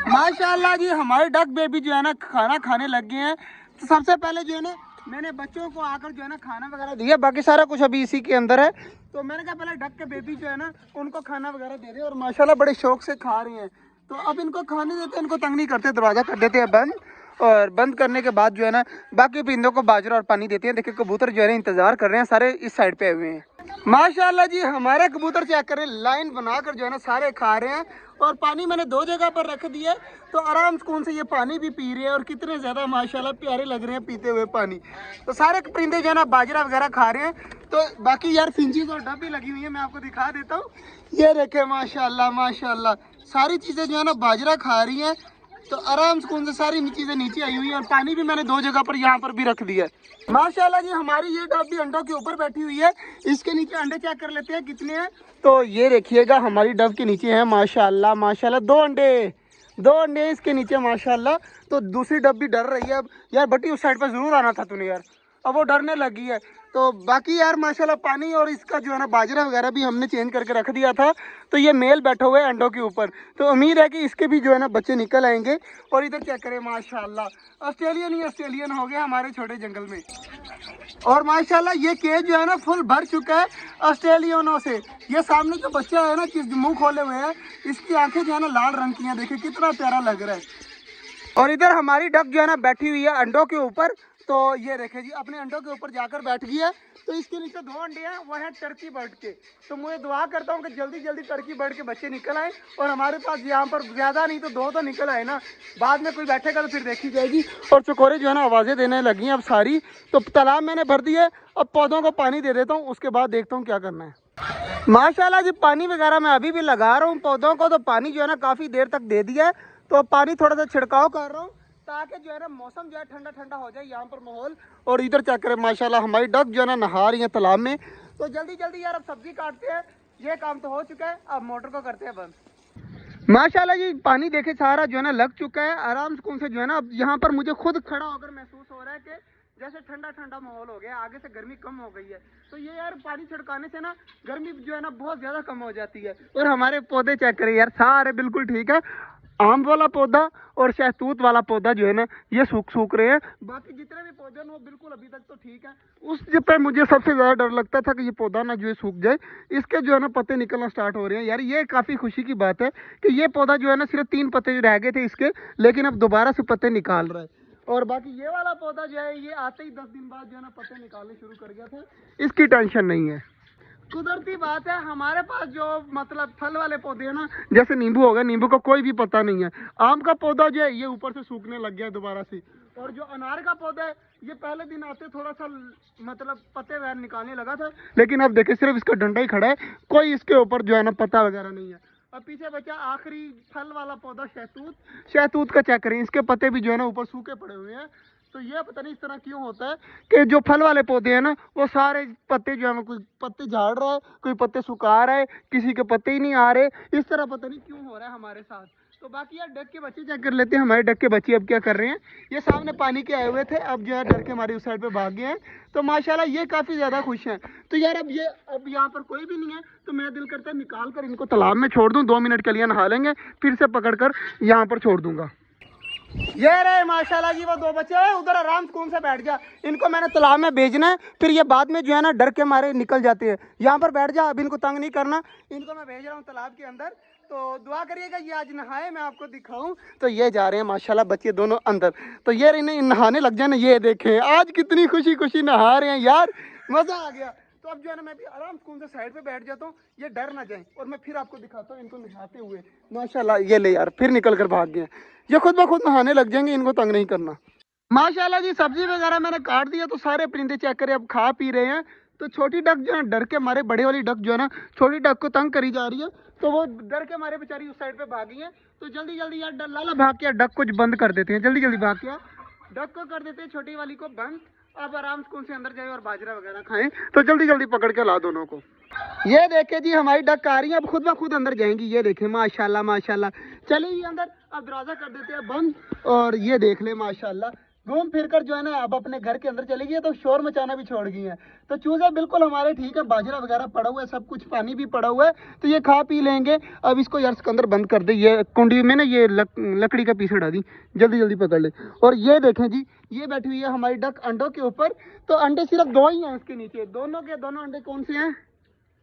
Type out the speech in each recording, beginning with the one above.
माशाल्लाह जी हमारे duck baby जो है ना खाना खाने लग गए हैं। तो सबसे पहले जो है ना मैंने बच्चों को आकर जो है ना खाना वगैरह दिया, बाकी सारा कुछ अभी इसी के अंदर है। तो मैंने कहा पहले डक के बेबी जो है ना उनको खाना वगैरह दे दे, और माशाल्लाह बड़े शौक से खा रही हैं। तो अब इनको खाने देते, इनको तंग नहीं करते, दरवाज़ा कर देते हैं बंद। और बंद करने के बाद जो है ना बाकी परिंदों को बाजरा और पानी देते हैं। देखिए कबूतर जो है ना इंतजार कर रहे हैं, सारे इस साइड पे आए हुए हैं। माशाल्लाह जी हमारे कबूतर चेक करें, लाइन बनाकर जो है ना सारे खा रहे हैं। और पानी मैंने 2 जगह पर रख दिया, तो आराम सुकून से ये पानी भी पी रहे हैं। और कितने ज़्यादा माशाल्लाह प्यारे लग रहे हैं पीते हुए पानी। तो सारे परिंदे जो है ना बाजरा वगैरह खा रहे हैं। तो बाकी यार फिंचीज और डब भी लगी हुई है, मैं आपको दिखा देता हूँ। ये देखे माशाल्लाह माशाल्लाह सारी चीज़ें जो है ना बाजरा खा रही हैं। तो आराम सुकून से सारी चीज़ें नीचे आई हुई हैं। और पानी भी मैंने 2 जगह पर यहाँ पर भी रख दिया है। माशाल्लाह जी हमारी ये डब भी अंडों के ऊपर बैठी हुई है। इसके नीचे अंडे चेक कर लेते हैं कितने हैं। तो ये देखिएगा हमारी डब के नीचे है माशाल्लाह माशाल्लाह 2 अंडे इसके नीचे माशाल्लाह। तो दूसरी डब भी डर रही है अब। यार बटी उस साइड पर जरूर आना था तूने यार, अब वो डरने लगी है। तो बाकी यार माशाल्लाह पानी और इसका जो है ना बाजरा वगैरह भी हमने चेंज करके रख दिया था। तो ये मेल बैठा हुआ है अंडों के ऊपर। तो उम्मीद है कि इसके भी जो है ना बच्चे निकल आएंगे। और इधर चेक करें माशाल्लाह ऑस्ट्रेलियन ही ऑस्ट्रेलियन हो गया हमारे छोटे जंगल में। और माशाल्लाह ये केज जो है ना फुल भर चुका है ऑस्ट्रेलियनों से। ये सामने जो बच्चा है ना जिस मुंह खोले हुए हैं, इसकी आंखें जो है ना लाल रंग की हैं, देखिए कितना प्यारा लग रहा है। और इधर हमारी डक जो है ना बैठी हुई है अंडों के ऊपर। तो ये देखे जी अपने अंडों के ऊपर जाकर बैठ गई है। तो इसके नीचे 2 अंडे हैं, वो है टर्की बर्ड के। तो मैं दुआ करता हूँ कि जल्दी जल्दी टर्की बर्ड के बच्चे निकल आए। और हमारे पास यहाँ पर ज़्यादा नहीं तो 2 तो निकल आए ना, बाद में कोई बैठेगा तो फिर देखी जाएगी। और चकोरे जो है ना आवाज़ें देने लगी हैं अब सारी। तो तालाब मैंने भर दिया है, अब पौधों को पानी दे देता हूँ, उसके बाद देखता हूँ क्या करना है। माशाल्लाह जी पानी वगैरह मैं अभी भी लगा रहा हूँ पौधों को। तो पानी जो है ना काफ़ी देर तक दे दिया है। तो अब पानी थोड़ा सा छिड़काव कर रहा हूँ ताकि जो है ना मौसम जो है ठंडा ठंडा हो जाए यहाँ पर माहौल। और इधर चेक करें माशाल्लाह हमारी डक जो है ना नहा रही है तालाब में। तो जल्दी जल्दी यार अब सब्जी काटते हैं, ये काम तो हो चुका है, अब मोटर को करते हैं बंद। माशाल्लाह जी पानी देखे सारा जो है ना लग चुका है आराम सुकून से। जो है ना अब यहाँ पर मुझे खुद खड़ा होकर महसूस हो रहा है कि जैसे ठंडा ठंडा माहौल हो गया, आगे से गर्मी कम हो गई है। तो ये यार पानी छिड़काने से ना गर्मी जो है ना बहुत ज़्यादा कम हो जाती है। और हमारे पौधे चेक करें यार सारे बिल्कुल ठीक है। आम वाला पौधा और शहतूत वाला पौधा जो है ना ये सूख रहे हैं। बाकी जितने भी पौधे हैं वो बिल्कुल अभी तक तो ठीक है। उस पे मुझे सबसे ज़्यादा डर लगता था कि ये पौधा ना जो है सूख जाए, इसके जो है ना पत्ते निकलना स्टार्ट हो रहे हैं। यार ये काफ़ी खुशी की बात है कि ये पौधा जो है ना सिर्फ 3 पत्ते रह गए थे इसके, लेकिन अब दोबारा से पत्ते निकाल रहा है। और बाकी ये वाला पौधा जो है ये आते ही 10 दिन बाद जो है ना पत्ते निकालने शुरू कर गया था, इसकी टेंशन नहीं है। कुदरती बात है हमारे पास जो मतलब फल वाले पौधे हैं ना, जैसे नींबू हो गया, नींबू का कोई भी पता नहीं है। आम का पौधा जो है ये ऊपर से सूखने लग गया दोबारा से। और जो अनार का पौधा है ये पहले दिन आते थोड़ा सा मतलब पत्ते वगैरह निकालने लगा था, लेकिन अब देखिए सिर्फ इसका डंडा ही खड़ा है, कोई इसके ऊपर जो है ना पत्ता वगैरह नहीं है। अब पीछे बचा आखिरी फल वाला पौधा शहतूत का चेक करें, इसके पत्ते भी जो है ना ऊपर सूखे पड़े हुए हैं। तो ये पता नहीं इस तरह क्यों होता है कि जो फल वाले पौधे हैं ना वो सारे पत्ते जो है कोई पत्ते झाड़ रहा है, कोई पत्ते सुखा रहा है, किसी के पत्ते ही नहीं आ रहे। इस तरह पता नहीं क्यों हो रहा है हमारे साथ। तो बाकी यार डक के बच्चे चेक कर लेते हैं। हमारे डक के बच्चे अब क्या कर रहे हैं, ये सामने पानी के आए हुए थे, अब जो है डर के हमारे उस साइड पे भाग गए हैं। तो माशाल्लाह ये काफ़ी ज़्यादा खुश हैं। तो यार अब यहाँ पर कोई भी नहीं है, तो मेरा दिल करता है निकाल कर इनको तालाब में छोड़ दूँ, 2 मिनट के लिए नहा लेंगे, फिर से पकड़ कर यहाँ पर छोड़ दूँगा। ये रहे माशाल्लाह जी वो 2 बच्चे हैं, उधर आराम सुकून से बैठ जा। इनको मैंने तालाब में भेजना है, फिर ये बाद में जो है ना डर के मारे निकल जाते हैं। यहाँ पर बैठ जा, अब इनको तंग नहीं करना। इनको मैं भेज रहा हूँ तालाब के अंदर। तो दुआ करिएगा ये आज नहाए, मैं आपको दिखाऊं। तो ये जा रहे हैं माशाल्लाह बच्चे दोनों अंदर। तो ये इन्हें नहाने लग जाए ना, ये देखें आज कितनी खुशी खुशी नहा रहे हैं यार, मज़ा आ गया। तो अब जो है ना मैं भी आराम सुकून से साइड पे बैठ जाता हूँ, ये डर ना जाए। और मैं फिर आपको दिखाता हूँ इनको नहाते हुए। माशाल्लाह ये ले यार फिर निकल कर भाग गए, ये खुद ब खुद नहाने लग जाएंगे, इनको तंग नहीं करना। माशाल्लाह जी सब्जी वगैरह मैंने काट दिया, तो सारे परिंदे चेक करें अब खा पी रहे हैं। तो छोटी डक जो है डर के मारे, बड़े वाली डक जो है ना छोटी डक को तंग करी जा रही है, तो वो डर के मारे बेचारी उस साइड पे भागी है। तो जल्दी जल्दी यार लाला भाग के डक को बंद कर देते हैं, जल्दी जल्दी भाग के डक को कर देते हैं छोटी वाली को बंद। अब आराम से कौन से अंदर जाए और बाजरा वगैरह खाएं। तो जल्दी जल्दी पकड़ के ला दोनों को। ये देखे जी हमारी डक आ रही है, अब खुद ब खुद अंदर जाएंगी। ये देखे माशाल्लाह माशाल्लाह, चले ही अंदर। अब दरवाजा कर देते हैं बंद। और ये देख ले माशाल्लाह घूम फिर कर जो है ना अब अपने घर के अंदर चली गई है, तो शोर मचाना भी छोड़ गई है। तो चूजे बिल्कुल हमारे ठीक है, बाजरा वगैरह पड़ा हुआ है, सब कुछ पानी भी पड़ा हुआ है, तो ये खा पी लेंगे। अब इसको यार सिकंदर बंद कर दे, ये कुंडी में ना ये लकड़ी का पीस हटा दी, जल्दी जल्दी पकड़ ले। और ये देखें जी, ये बैठी हुई है हमारी डक अंडों के ऊपर। तो अंडे सिर्फ 2 ही हैं इसके नीचे, दोनों के दोनों अंडे कौन से हैं?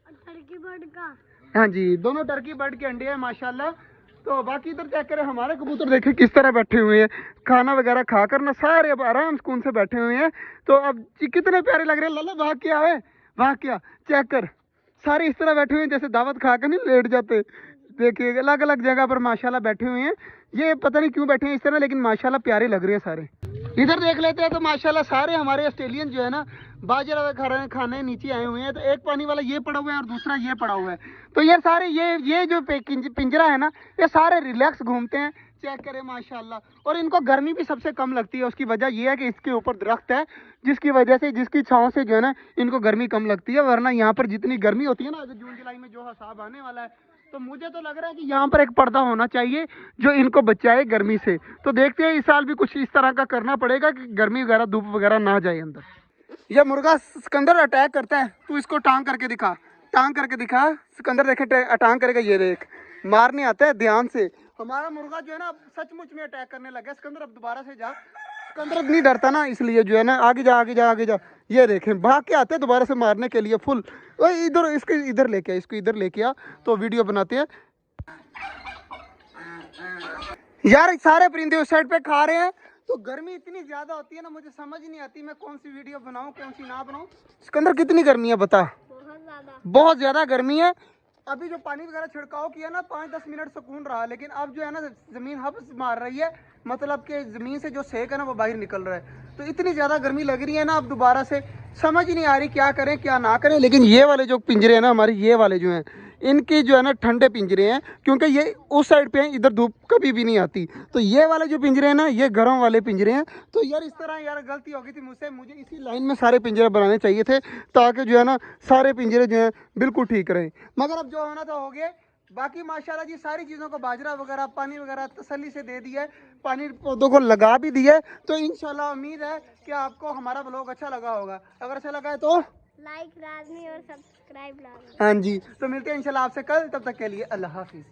टर्की बर्ड का। हाँ जी, दोनों टर्की बर्ड के अंडे हैं माशाल्लाह। तो बाकी इधर चेक करें, हमारे कबूतर देखें किस तरह बैठे हुए हैं, खाना वगैरह खाकर ना सारे अब आराम सुकून से बैठे हुए हैं। तो अब जी कितने प्यारे लग रहे हैं। लाला भाग क्या है, भाग क्या, चेक कर, सारे इस तरह बैठे हुए हैं जैसे दावत खाकर नहीं लेट जाते। देखिए अलग अलग जगह पर माशाल्लाह बैठे हुए हैं। ये पता नहीं क्यों बैठे हैं इस तरह, लेकिन माशाल्लाह प्यारे लग रहे हैं सारे। इधर देख लेते हैं तो माशाल्लाह सारे हमारे ऑस्ट्रेलियन जो है ना बाजरा खाने नीचे आए हुए हैं। तो एक पानी वाला ये पड़ा हुआ है और दूसरा ये पड़ा हुआ है। तो ये सारे ये जो पिंजरा है ना, ये सारे रिलैक्स घूमते हैं। चेक करें माशाल्लाह। और इनको गर्मी भी सबसे कम लगती है। उसकी वजह ये है कि इसके ऊपर दरख्त है, जिसकी वजह से, जिसकी छांव से जो है ना इनको गर्मी कम लगती है। वरना यहाँ पर जितनी गर्मी होती है ना, जून जुलाई में जो हिसाब आने वाला है, तो मुझे तो लग रहा है कि यहाँ पर एक पर्दा होना चाहिए जो इनको बचाए गर्मी से। तो देखते हैं इस साल भी कुछ इस तरह का करना पड़ेगा कि गर्मी वगैरह धूप वगैरह ना जाए अंदर। यह मुर्गा सिकंदर अटैक करता है, तू इसको टांग करके दिखा, टांग करके दिखा। सिकंदर देखे टांग करेगा, ये देख, मारने आता है ध्यान से। हमारा मुर्गा जो है ना सचमुच में अटैक करने लगा। सिकंदर अब दोबारा से जा, सिकंदर नहीं डरता ना, इसलिए जो है ना आगे जा आगे जा आगे जा। ये देखें भाग के आते हैं दोबारा से मारने के लिए फुल। इधर इसको इधर लेके आ, इसको इधर लेके आ, तो वीडियो बनाते हैं। यार सारे परिंदे उस साइड पे खा रहे हैं। तो गर्मी इतनी ज्यादा होती है ना, मुझे समझ नहीं आती मैं कौन सी वीडियो बनाऊं कौन सी ना बनाऊं। सिकंदर कितनी गर्मी है बता? बहुत ज्यादा गर्मी है। अभी जो पानी वगैरह छिड़काव किया ना 5-10 मिनट सुकून रहा, लेकिन अब जो है ना जमीन हब्स मार रही है, मतलब कि जमीन से जो सेक है ना वो बाहर निकल रहा है। तो इतनी ज्यादा गर्मी लग रही है ना, अब दोबारा से समझ ही नहीं आ रही क्या करें क्या ना करें। लेकिन ये वाले जो पिंजरे हैं ना हमारे, ये वाले जो हैं, इनकी जो है ना ठंडे पिंजरे हैं, क्योंकि ये उस साइड पे हैं, इधर धूप कभी भी नहीं आती। तो ये वाले जो पिंजरे हैं ना, ये गर्म वाले पिंजरे हैं। तो यार इस तरह यार गलती हो गई थी मुझसे, मुझे इसी लाइन में सारे पिंजरे बनाने चाहिए थे, ताकि जो है ना सारे पिंजरे जो हैं बिल्कुल ठीक रहें। मगर अब जो होना था हो गया। बाकी माशाल्लाह जी सारी चीज़ों को बाजरा वगैरह पानी वगैरह तसल्ली से दे दिया है, पानी पौधों को लगा भी दिया है। तो इंशाल्लाह उम्मीद है कि आपको हमारा ब्लॉग अच्छा लगा होगा। अगर अच्छा लगा है तो लाइक लाजमी और सब्सक्राइब लाजमी। हाँ जी, तो मिलते हैं इंशाल्लाह आपसे कल, तब तक के लिए अल्लाह हाफिज़।